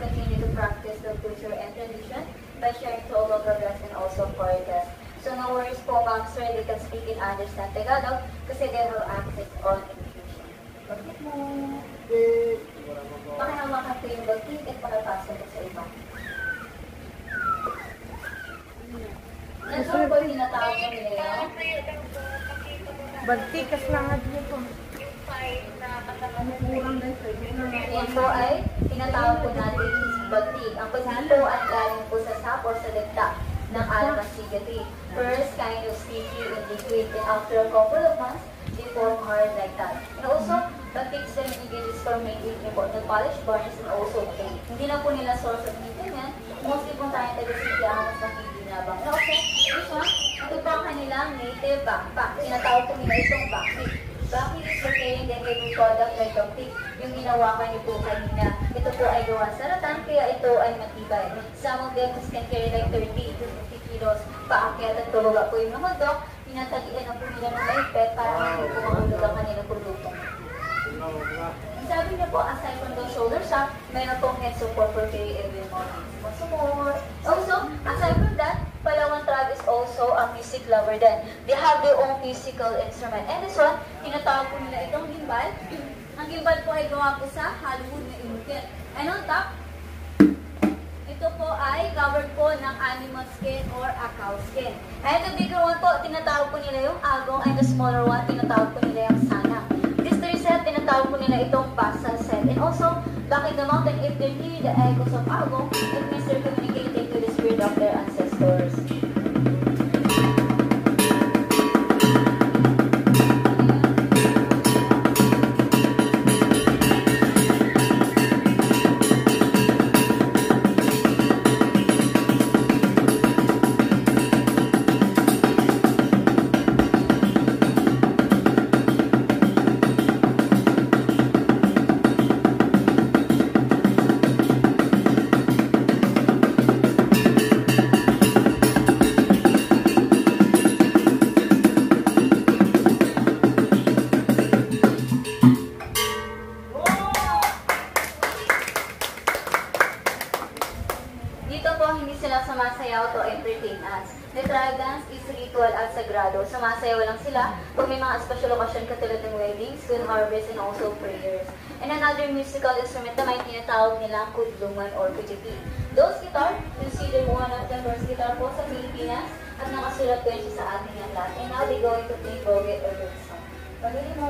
continue to practice the culture and tradition by sharing to all local guests and also foreign guests. So no worries po, ma'am, sir, they can speak and understand Tagalog kasi they have access on education. Bakit mo? Pakihawakan ko yung bagtik at pakapasok ko sa iba. Nasaan po tinatawag mo nila yun? Bagtikas lang nga dito. Ito ay tinatawag po natin bagtik. Ang bagtik po ay galing po sa sap or sa dagta ng almasigaty. First, kind of sticky and liquid, and after a couple of months, they form hard like that. And also, bagtiks are ingredients for making important polish, varnish, and also paint. Hindi na po nila source of income yan. Mostly po tayo taga-city ang mas nakikinabang. And also, this one, ito po ang kanilang native backpack. Tinatawag po nila itong backpack. Backpack is pertaining the heavy product like bagtik, yung ginawakan niyo po kanina. Ito po ay gawa sa ratan, kaya ito ay matibay. Some of them can carry like 30 to 50 kilos. Paakyat at pababa po yung mga dok, pinatagian na po nila ng maipet para hindi po mahulog ang kanilang produkto. Sabi niya po, aside from the shoulder strap, mayroon pong head support for carry every morning. Also, aside from that, Palawan tribe is also a music lover din. They have their own musical instrument. And this one, tinatawag po nila itong gimbal. Ang gimbal po ay gawa po sa Hollywood na inukin. And on top, ito po ay covered po ng animal skin or a cow skin. And the bigger one po, tinatawag po nila yung agong, and the smaller one, tinatawag po nila yung sana. This three set, tinatawag po nila itong basal set. And also, back in the mountain, if they hear the echoes of agong, it means they're communicating to the spirit of their ancestors. Sumasayaw to entertain us. The tribe dance is ritual at sagrado. Sumasayaw lang sila kung may mga special occasion katulad ng weddings, good harvest, and also prayers. And another musical instrument naman tinatawag nilang kudlungan or kujipi. Those guitar, considered one of the first guitar po sa Pilipinas at nakasulat ko yun sa ating ang lahat. And now they going to play Boget or Bird Song. Pagili mo!